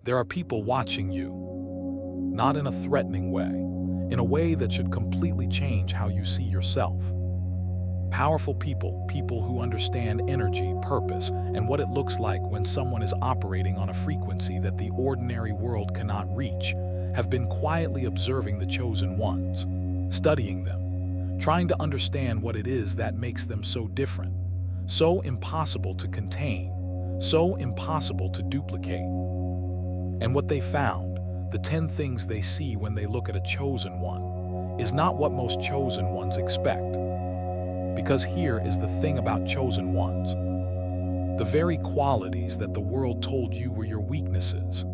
There are people watching you, not in a threatening way, in a way that should completely change how you see yourself. Powerful people, people who understand energy, purpose, and what it looks like when someone is operating on a frequency that the ordinary world cannot reach, have been quietly observing the chosen ones, studying them, trying to understand what it is that makes them so different, so impossible to contain, so impossible to duplicate. And what they found, the 10 things they see when they look at a chosen one, is not what most chosen ones expect. Because here is the thing about chosen ones. The very qualities that the world told you were your weaknesses,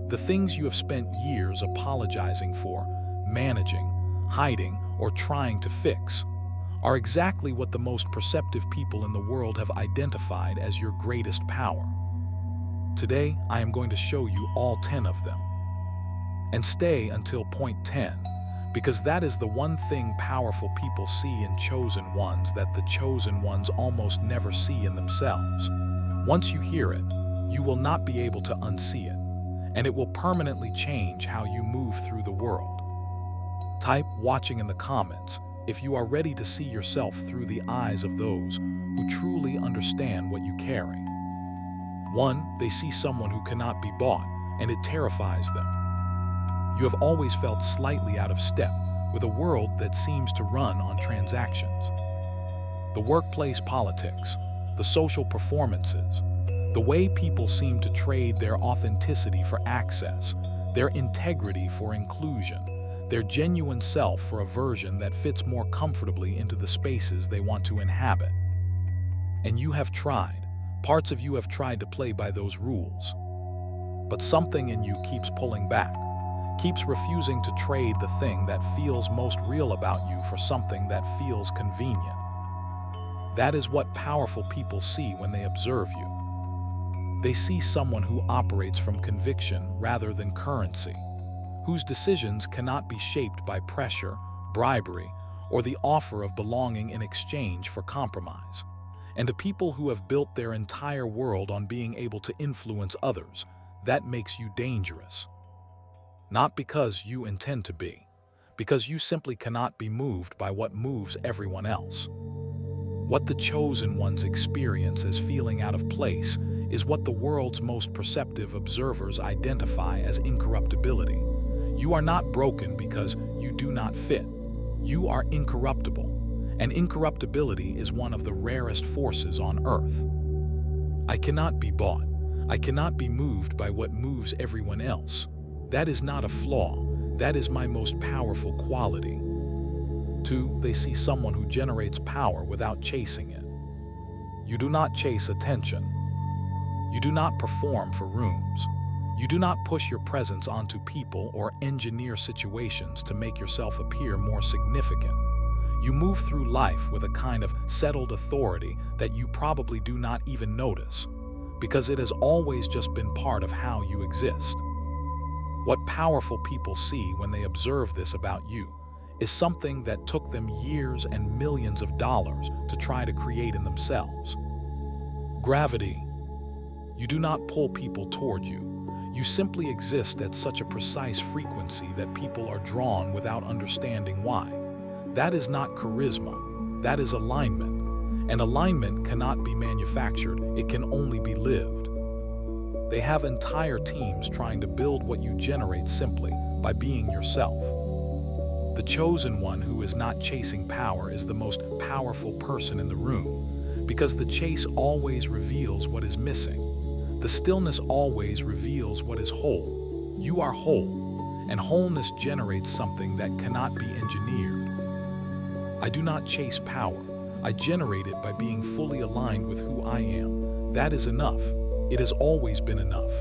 the things you have spent years apologizing for, managing, hiding, or trying to fix, are exactly what the most perceptive people in the world have identified as your greatest power. Today, I am going to show you all 10 of them. And stay until point 10. Because that is the one thing powerful people see in chosen ones that the chosen ones almost never see in themselves. Once you hear it, you will not be able to unsee it, and it will permanently change how you move through the world. Type "watching" in the comments if you are ready to see yourself through the eyes of those who truly understand what you carry. 1. They see someone who cannot be bought, and it terrifies them. You have always felt slightly out of step with a world that seems to run on transactions. The workplace politics, the social performances, the way people seem to trade their authenticity for access, their integrity for inclusion, their genuine self for a version that fits more comfortably into the spaces they want to inhabit. And you have tried, parts of you have tried to play by those rules. But something in you keeps pulling back, keeps refusing to trade the thing that feels most real about you for something that feels convenient. That is what powerful people see when they observe you. They see someone who operates from conviction rather than currency, whose decisions cannot be shaped by pressure, bribery, or the offer of belonging in exchange for compromise. And to people who have built their entire world on being able to influence others, that makes you dangerous. Not because you intend to be, because you simply cannot be moved by what moves everyone else. What the chosen ones experience as feeling out of place is what the world's most perceptive observers identify as incorruptibility. You are not broken because you do not fit. You are incorruptible, and incorruptibility is one of the rarest forces on earth. I cannot be bought. I cannot be moved by what moves everyone else. That is not a flaw. That is my most powerful quality. 2. They see someone who generates power without chasing it. You do not chase attention. You do not perform for rooms. You do not push your presence onto people or engineer situations to make yourself appear more significant. You move through life with a kind of settled authority that you probably do not even notice, because it has always just been part of how you exist. What powerful people see when they observe this about you is something that took them years and millions of dollars to try to create in themselves. Gravity. You do not pull people toward you. You simply exist at such a precise frequency that people are drawn without understanding why. That is not charisma. That is alignment. And alignment cannot be manufactured. It can only be lived. They have entire teams trying to build what you generate simply by being yourself. The chosen one who is not chasing power is the most powerful person in the room, because the chase always reveals what is missing. The stillness always reveals what is whole. You are whole, and wholeness generates something that cannot be engineered. I do not chase power. I generate it by being fully aligned with who I am. That is enough. It has always been enough.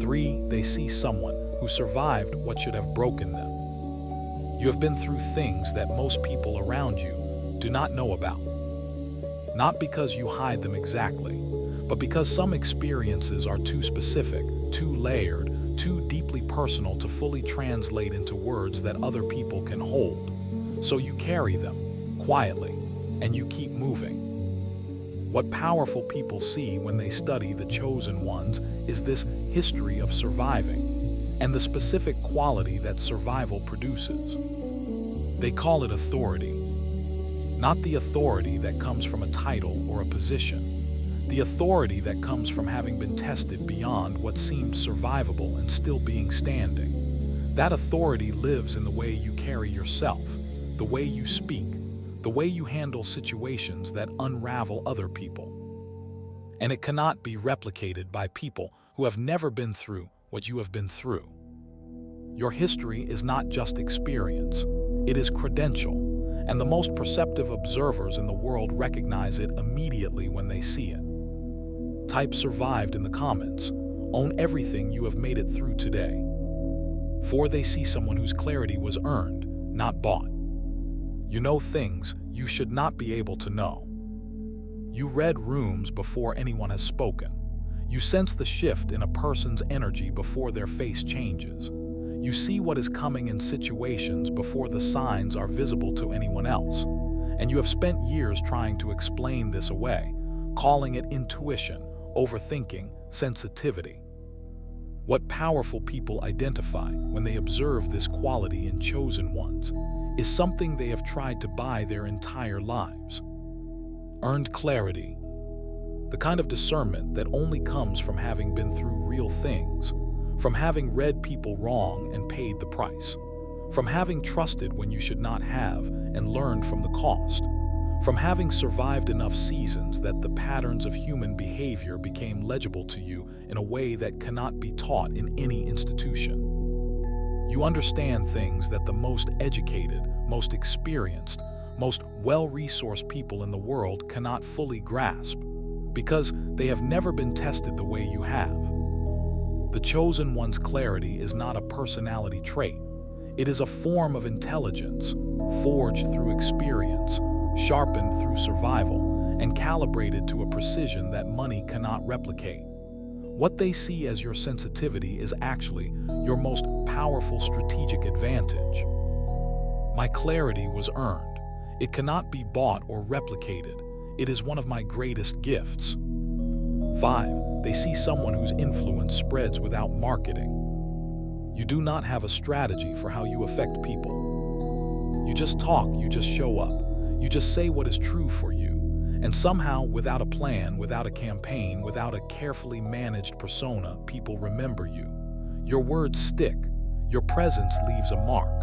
3. They see someone who survived what should have broken them. You have been through things that most people around you do not know about. Not because you hide them exactly, but because some experiences are too specific, too layered, too deeply personal to fully translate into words that other people can hold. So you carry them, quietly, and you keep moving. What powerful people see when they study the chosen ones is this history of surviving and the specific quality that survival produces. They call it authority. Not the authority that comes from a title or a position. The authority that comes from having been tested beyond what seemed survivable and still being standing. That authority lives in the way you carry yourself, the way you speak, the way you handle situations that unravel other people. And it cannot be replicated by people who have never been through what you have been through. Your history is not just experience, it is credential, and the most perceptive observers in the world recognize it immediately when they see it. Type survived in the comments. Own everything you have made it through today. For they see someone whose clarity was earned, not bought. You know things you should not be able to know. You read rooms before anyone has spoken. You sense the shift in a person's energy before their face changes. You see what is coming in situations before the signs are visible to anyone else. And you have spent years trying to explain this away, calling it intuition, overthinking, sensitivity. What powerful people identify when they observe this quality in chosen ones is something they have tried to buy their entire lives. Earned clarity. The kind of discernment that only comes from having been through real things, from having read people wrong and paid the price, from having trusted when you should not have and learned from the cost, from having survived enough seasons that the patterns of human behavior became legible to you in a way that cannot be taught in any institution. You understand things that the most educated, most experienced, most well-resourced people in the world cannot fully grasp, because they have never been tested the way you have. The chosen one's clarity is not a personality trait. It is a form of intelligence, forged through experience, sharpened through survival, and calibrated to a precision that money cannot replicate. What they see as your sensitivity is actually your most powerful strategic advantage. My clarity was earned. It cannot be bought or replicated. It is one of my greatest gifts. 5. They see someone whose influence spreads without marketing. You do not have a strategy for how you affect people. You just talk, you just show up, you just say what is true for you, and somehow, without a plan, without a campaign, without a carefully managed persona, people remember you. Your words stick. Your presence leaves a mark.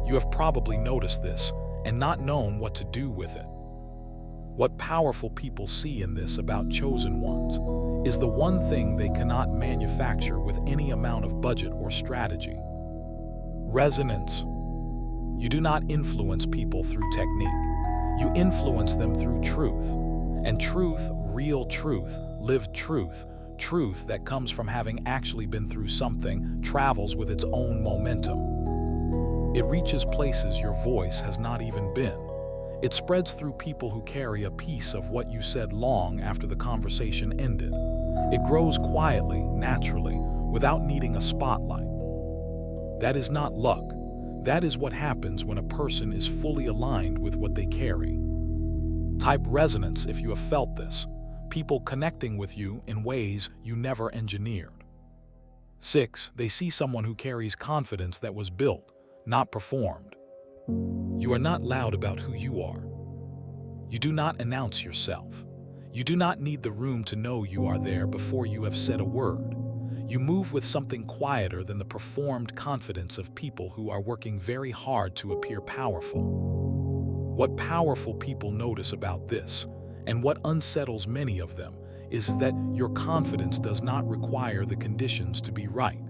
You have probably noticed this and not known what to do with it. What powerful people see in this about chosen ones is the one thing they cannot manufacture with any amount of budget or strategy. Resonance. You do not influence people through technique. You influence them through truth. And truth, real truth, lived truth, truth that comes from having actually been through something, travels with its own momentum. It reaches places your voice has not even been. It spreads through people who carry a piece of what you said long after the conversation ended. It grows quietly, naturally, without needing a spotlight. That is not luck. That is what happens when a person is fully aligned with what they carry. Type resonance if you have felt this, people connecting with you in ways you never engineered. 6. They see someone who carries confidence that was built, not performed. You are not loud about who you are. You do not announce yourself. You do not need the room to know you are there before you have said a word. You move with something quieter than the performed confidence of people who are working very hard to appear powerful. What powerful people notice about this, and what unsettles many of them, is that your confidence does not require the conditions to be right.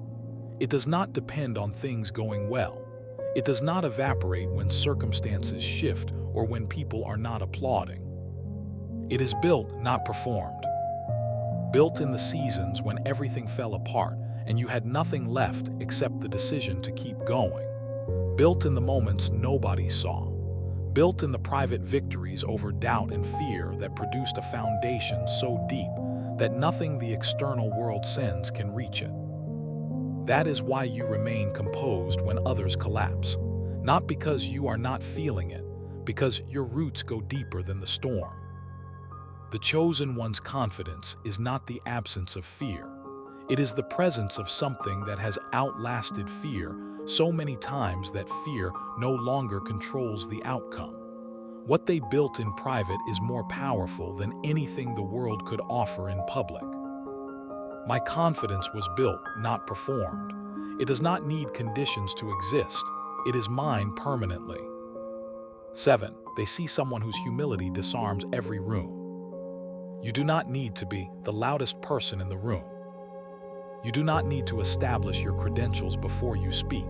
It does not depend on things going well. It does not evaporate when circumstances shift or when people are not applauding. It is built, not performed. Built in the seasons when everything fell apart and you had nothing left except the decision to keep going. Built in the moments nobody saw. Built in the private victories over doubt and fear that produced a foundation so deep that nothing the external world sends can reach it. That is why you remain composed when others collapse. Not because you are not feeling it, because your roots go deeper than the storm. The chosen one's confidence is not the absence of fear. It is the presence of something that has outlasted fear so many times that fear no longer controls the outcome. What they built in private is more powerful than anything the world could offer in public. My confidence was built, not performed. It does not need conditions to exist. It is mine permanently. 7. They see someone whose humility disarms every room. You do not need to be the loudest person in the room. You do not need to establish your credentials before you speak.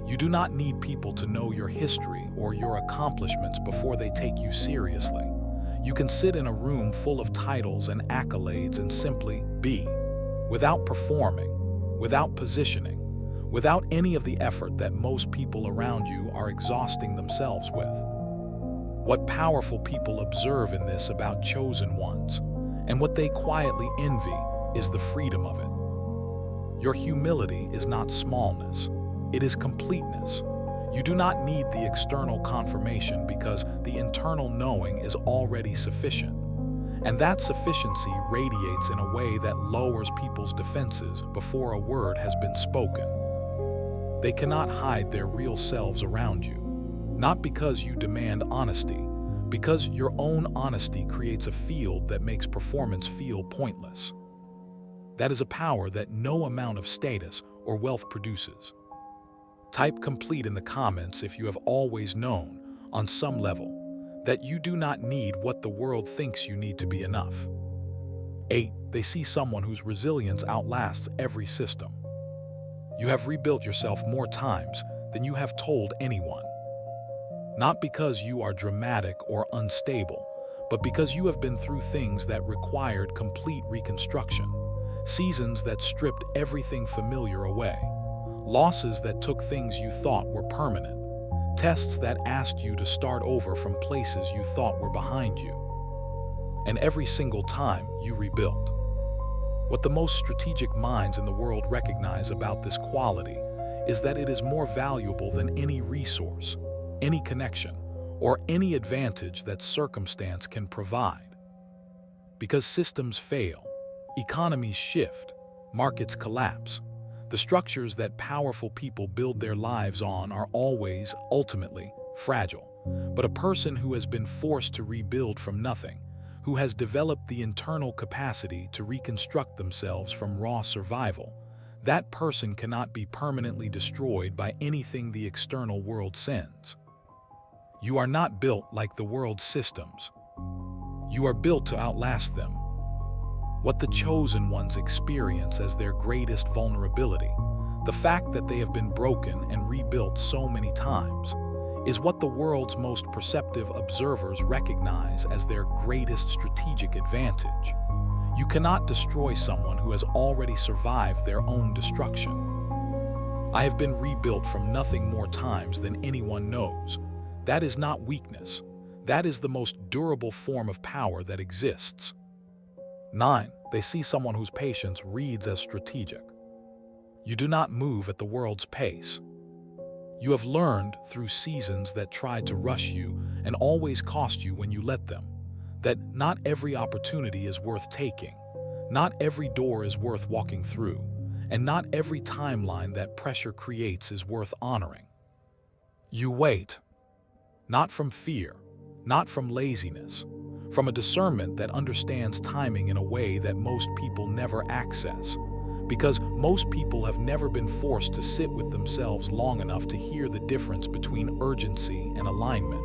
You do not need people to know your history or your accomplishments before they take you seriously. You can sit in a room full of titles and accolades and simply be, without performing, without positioning, without any of the effort that most people around you are exhausting themselves with. What powerful people observe in this about chosen ones, and what they quietly envy, is the freedom of it. Your humility is not smallness, it is completeness. You do not need the external confirmation because the internal knowing is already sufficient. And that sufficiency radiates in a way that lowers people's defenses before a word has been spoken. They cannot hide their real selves around you, not because you demand honesty, because your own honesty creates a field that makes performance feel pointless. That is a power that no amount of status or wealth produces. Type complete in the comments if you have always known, on some level, that you do not need what the world thinks you need to be enough. 8. They see someone whose resilience outlasts every system. You have rebuilt yourself more times than you have told anyone. Not because you are dramatic or unstable, but because you have been through things that required complete reconstruction. Seasons that stripped everything familiar away. Losses that took things you thought were permanent. Tests that asked you to start over from places you thought were behind you. And every single time you rebuilt. What the most strategic minds in the world recognize about this quality is that it is more valuable than any resource, any connection, or any advantage that circumstance can provide. Because systems fail, economies shift, markets collapse. The structures that powerful people build their lives on are always, ultimately, fragile. But a person who has been forced to rebuild from nothing, who has developed the internal capacity to reconstruct themselves from raw survival, that person cannot be permanently destroyed by anything the external world sends. You are not built like the world's systems. You are built to outlast them. What the chosen ones experience as their greatest vulnerability, the fact that they have been broken and rebuilt so many times, is what the world's most perceptive observers recognize as their greatest strategic advantage. You cannot destroy someone who has already survived their own destruction. I have been rebuilt from nothing more times than anyone knows. That is not weakness. That is the most durable form of power that exists. 9. They see someone whose patience reads as strategic. You do not move at the world's pace. You have learned through seasons that tried to rush you and always cost you when you let them, that not every opportunity is worth taking, not every door is worth walking through, and not every timeline that pressure creates is worth honoring. You wait, not from fear, not from laziness, from a discernment that understands timing in a way that most people never access, because most people have never been forced to sit with themselves long enough to hear the difference between urgency and alignment.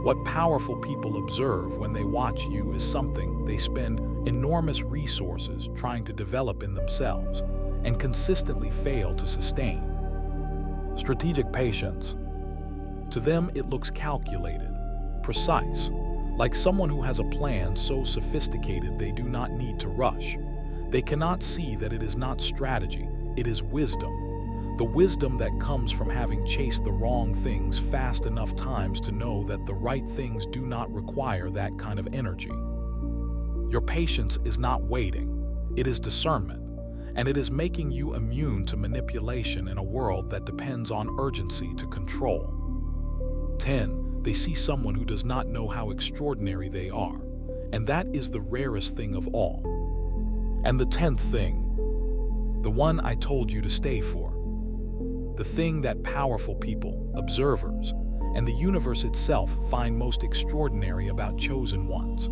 What powerful people observe when they watch you is something they spend enormous resources trying to develop in themselves and consistently fail to sustain. Strategic patience. To them, it looks calculated, precise, like someone who has a plan so sophisticated they do not need to rush. They cannot see that it is not strategy, it is wisdom. The wisdom that comes from having chased the wrong things fast enough times to know that the right things do not require that kind of energy. Your patience is not waiting, it is discernment, and it is making you immune to manipulation in a world that depends on urgency to control. 10. They see someone who does not know how extraordinary they are, And that is the rarest thing of all. And the 10th thing, the one I told you to stay for. The thing that powerful people, observers, and the universe itself find most extraordinary about chosen ones.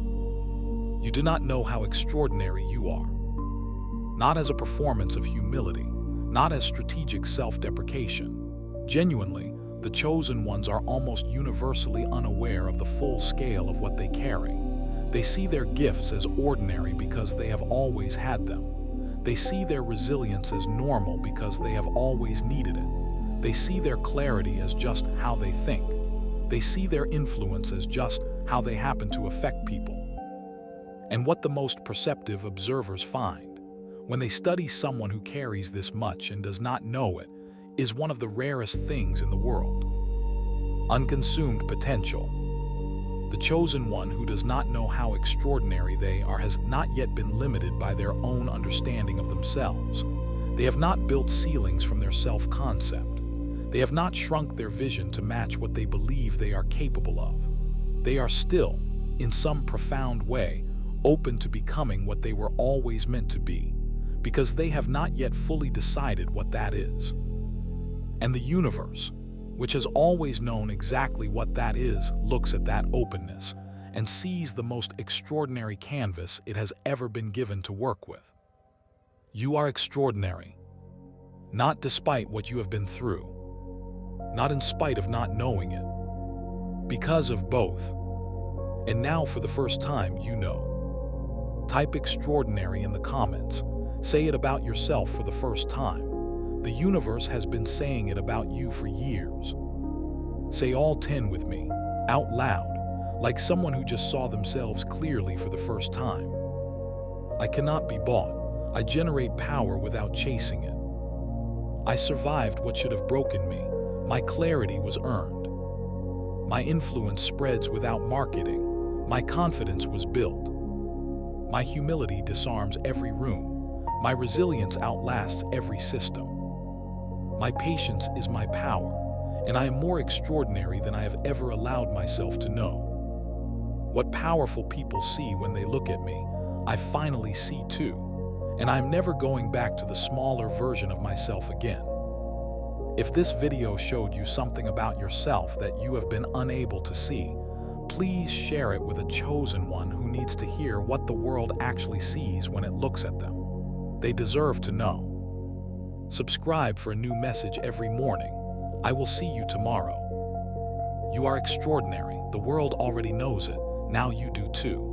You do not know how extraordinary you are. Not as a performance of humility, not as strategic self-deprecation. Genuinely, the chosen ones are almost universally unaware of the full scale of what they carry. They see their gifts as ordinary because they have always had them. They see their resilience as normal because they have always needed it. They see their clarity as just how they think. They see their influence as just how they happen to affect people. And what the most perceptive observers find, when they study someone who carries this much and does not know it, is one of the rarest things in the world. Unconsumed potential. The chosen one who does not know how extraordinary they are has not yet been limited by their own understanding of themselves. They have not built ceilings from their self-concept. They have not shrunk their vision to match what they believe they are capable of. They are still, in some profound way, open to becoming what they were always meant to be, because they have not yet fully decided what that is. And the universe, which has always known exactly what that is, looks at that openness and sees the most extraordinary canvas it has ever been given to work with. You are extraordinary, not despite what you have been through, not in spite of not knowing it, because of both. And now for the first time, you know. Type extraordinary in the comments. Say it about yourself for the first time. The universe has been saying it about you for years. Say all 10 with me, out loud, like someone who just saw themselves clearly for the first time. I cannot be bought. I generate power without chasing it. I survived what should have broken me. My clarity was earned. My influence spreads without marketing. My confidence was built. My humility disarms every room. My resilience outlasts every system. My patience is my power, and I am more extraordinary than I have ever allowed myself to know. What powerful people see when they look at me, I finally see too, and I am never going back to the smaller version of myself again. If this video showed you something about yourself that you have been unable to see, please share it with a chosen one who needs to hear what the world actually sees when it looks at them. They deserve to know. Subscribe for a new message every morning. I will see you tomorrow. You are extraordinary. The world already knows it. Now you do too.